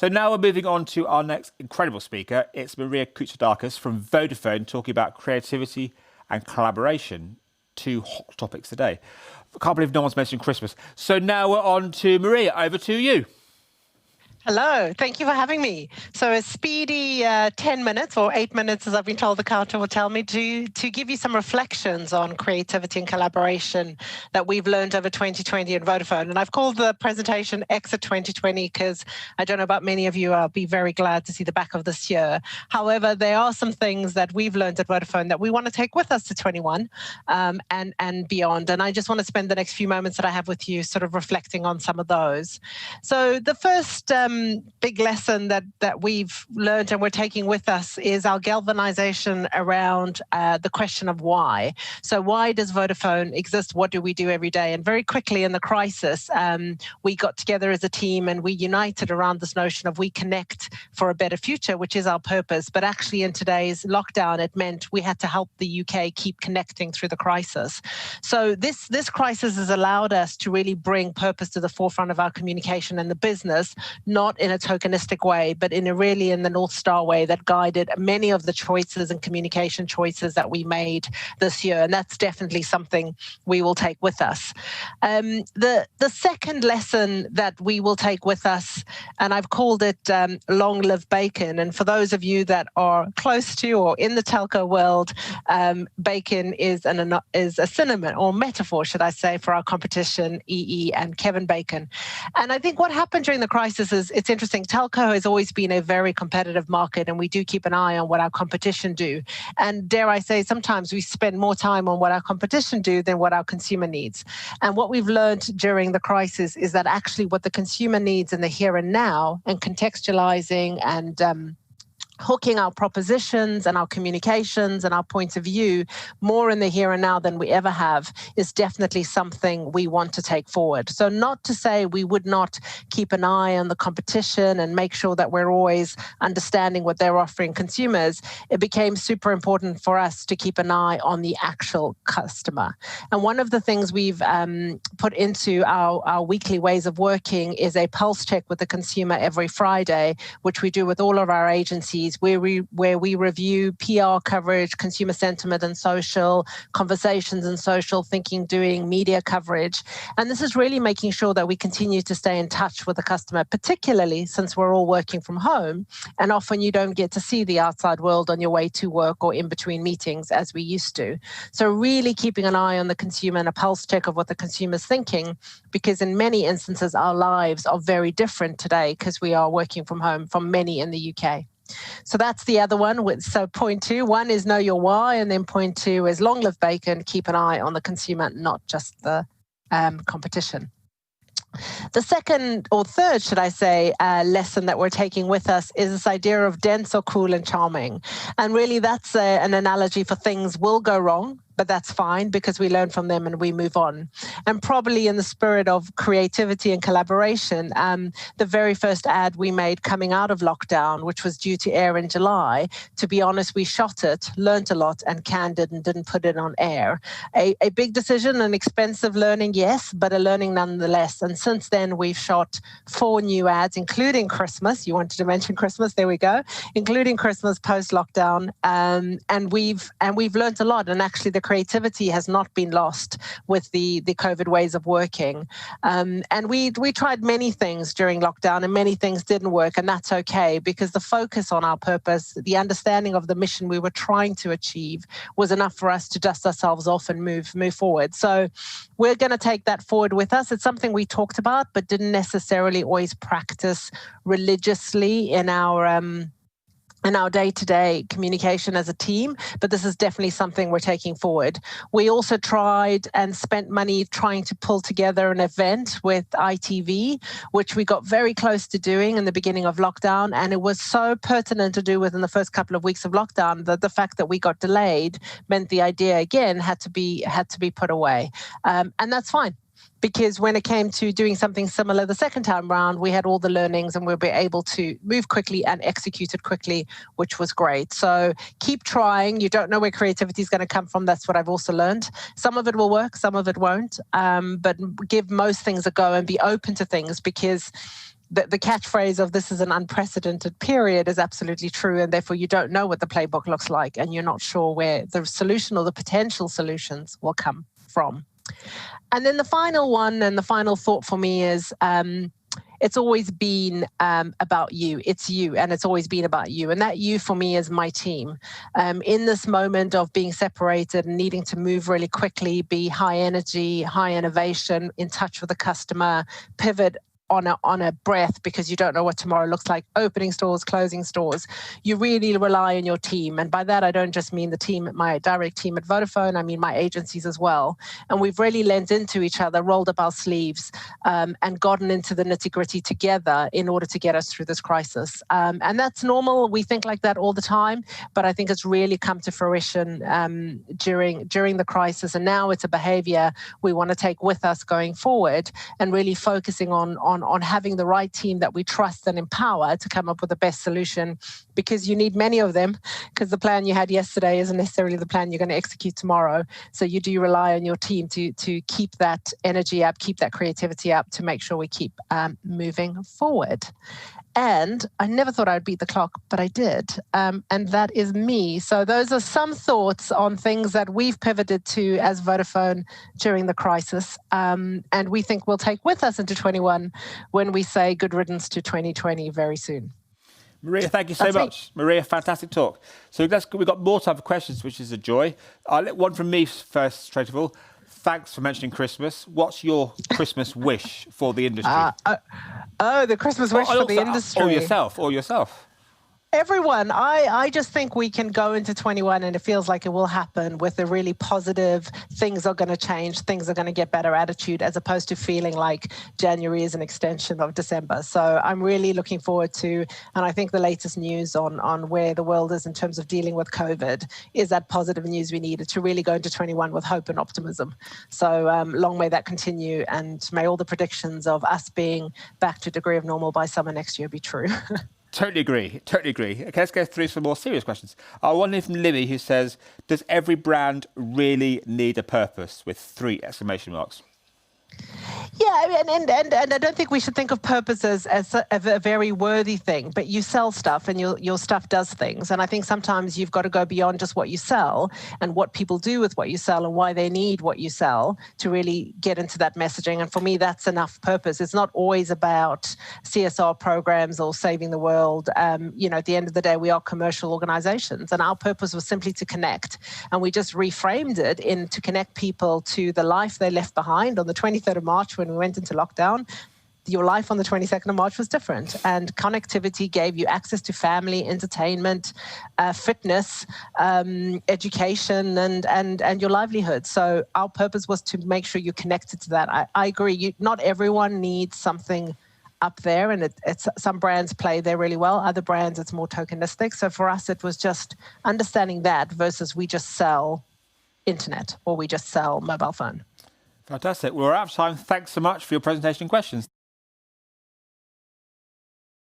So now we're moving on to our next incredible speaker. It's Maria Koutsoudaki from Vodafone talking about creativity and collaboration, two hot topics today. I can't believe no one's mentioned Christmas. So now we're on to Maria. Over to you. Hello, thank you for having me. So a speedy 10 minutes or 8 minutes, as I've been told the counter will tell me, to give you some reflections on creativity and collaboration that we've learned over 2020 at Vodafone. And I've called the presentation Exit 2020 because I don't know about many of you, I'll be very glad to see the back of this year. However, there are some things that we've learned at Vodafone that we want to take with us to 21 and beyond. And I just want to spend the next few moments that I have with you sort of reflecting on some of those. So the first big lesson that we've learned and we're taking with us is our galvanization around the question of why. So why does Vodafone exist? What do we do every day? And very quickly in the crisis, we got together as a team and we united around this notion of we connect for a better future, which is our purpose. But actually in today's lockdown, it meant we had to help the UK keep connecting through the crisis. So this crisis has allowed us to really bring purpose to the forefront of our communication and the business, not in a tokenistic way, but in the North Star way that guided many of the choices and communication choices that we made this year. And that's definitely something we will take with us. The second lesson that we will take with us, and I've called it long live bacon. And for those of you that are close to or in the telco world, bacon is a synonym or metaphor, should I say, for our competition, EE and Kevin Bacon. And I think what happened during the crisis is it's interesting. Telco has always been a very competitive market, and we do keep an eye on what our competition do. And dare I say, sometimes we spend more time on what our competition do than what our consumer needs. And what we've learned during the crisis is that actually what the consumer needs in the here and now, and contextualizing and hooking our propositions and our communications and our points of view more in the here and now than we ever have is definitely something we want to take forward. So not to say we would not keep an eye on the competition and make sure that we're always understanding what they're offering consumers. It became super important for us to keep an eye on the actual customer. And one of the things we've put into our weekly ways of working is a pulse check with the consumer every Friday, which we do with all of our agencies, where we review PR coverage, consumer sentiment and social, conversations and social, thinking, doing, media coverage. And this is really making sure that we continue to stay in touch with the customer, particularly since we're all working from home. And often you don't get to see the outside world on your way to work or in between meetings as we used to. So really keeping an eye on the consumer and a pulse check of what the consumer's thinking, because in many instances, our lives are very different today because we are working from home from many in the UK. So that's the other one. So point two, one is know your why, and then point two is long live bacon, keep an eye on the consumer, not just the competition. The second or third, should I say, lesson that we're taking with us is this idea of dense or cool and charming. And really that's an analogy for things will go wrong, but that's fine because we learn from them and we move on. And probably in the spirit of creativity and collaboration, the very first ad we made coming out of lockdown, which was due to air in July, to be honest, we shot it, learned a lot and canned it and didn't put it on air. A big decision, an expensive learning, yes, but a learning nonetheless. And since then, we've shot 4 new ads, including Christmas. You wanted to mention Christmas, there we go, including Christmas post-lockdown. And we've learned a lot. And actually, the creativity has not been lost with the COVID ways of working. And we tried many things during lockdown and many things didn't work, and that's okay because the focus on our purpose, the understanding of the mission we were trying to achieve was enough for us to dust ourselves off and move forward. So we're going to take that forward with us. It's something we talked about but didn't necessarily always practice religiously in our day-to-day communication as a team, but this is definitely something we're taking forward. We also tried and spent money trying to pull together an event with ITV, which we got very close to doing in the beginning of lockdown, and it was so pertinent to do within the first couple of weeks of lockdown that the fact that we got delayed meant the idea again had to be put away, and that's fine. Because when it came to doing something similar the second time round, we had all the learnings and we'll be able to move quickly and execute it quickly, which was great. So keep trying. You don't know where creativity is going to come from. That's what I've also learned. Some of it will work, some of it won't. But give most things a go and be open to things because the catchphrase of this is an unprecedented period is absolutely true, and therefore you don't know what the playbook looks like, and you're not sure where the solution or the potential solutions will come from. And then the final one and the final thought for me is it's always been about you. It's you, and it's always been about you. And that you for me is my team. In this moment of being separated and needing to move really quickly, be high energy, high innovation, in touch with the customer, pivot on a breath because you don't know what tomorrow looks like, opening stores, closing stores, you really rely on your team. And by that, I don't just mean the team, my direct team at Vodafone, I mean my agencies as well. And we've really lent into each other, rolled up our sleeves, and gotten into the nitty-gritty together in order to get us through this crisis. And that's normal. We think like that all the time, but I think it's really come to fruition during the crisis. And now it's a behavior we want to take with us going forward, and really focusing on having the right team that we trust and empower to come up with the best solution, because you need many of them, because the plan you had yesterday isn't necessarily the plan you're going to execute tomorrow. So you do rely on your team to keep that energy up, keep that creativity up, to make sure we keep moving forward. And I never thought I'd beat the clock, but I did. And that is me. So those are some thoughts on things that we've pivoted to as Vodafone during the crisis. And we think we'll take with us into 21 when we say good riddance to 2020 very soon. Maria, thank you so much. Maria, fantastic talk. So we've got more time for questions, which is a joy. I'll let one from me first, straight of all. Thanks for mentioning Christmas. What's your Christmas wish for the industry? The Christmas wish for the industry. Or yourself. Everyone, I just think we can go into 21 and it feels like it will happen with a really positive, things are going to change, things are going to get better attitude, as opposed to feeling like January is an extension of December. So I'm really looking forward to, and I think the latest news on where the world is in terms of dealing with COVID is that positive news we needed to really go into 21 with hope and optimism. So long may that continue, and may all the predictions of us being back to a degree of normal by summer next year be true. Totally agree. Okay, let's go through some more serious questions. One here from Libby, who says, does every brand really need a purpose, with 3 exclamation marks? Yeah, and I don't think we should think of purpose as a very worthy thing, but you sell stuff and your stuff does things. And I think sometimes you've got to go beyond just what you sell and what people do with what you sell and why they need what you sell to really get into that messaging. And for me, that's enough purpose. It's not always about CSR programs or saving the world. At the end of the day, we are commercial organizations, and our purpose was simply to connect. And we just reframed it to connect people to the life they left behind on the 23rd of March when we went into lockdown. Your life on the 22nd of March was different, and connectivity gave you access to family, entertainment, fitness, education, and your livelihood. So our purpose was to make sure you're connected to that. I agree. Not everyone needs something up there, and it's some brands play there really well. Other brands, it's more tokenistic. So for us, it was just understanding that versus we just sell internet or we just sell mobile phone. Fantastic. Well, we're out of time. Thanks so much for your presentation and questions.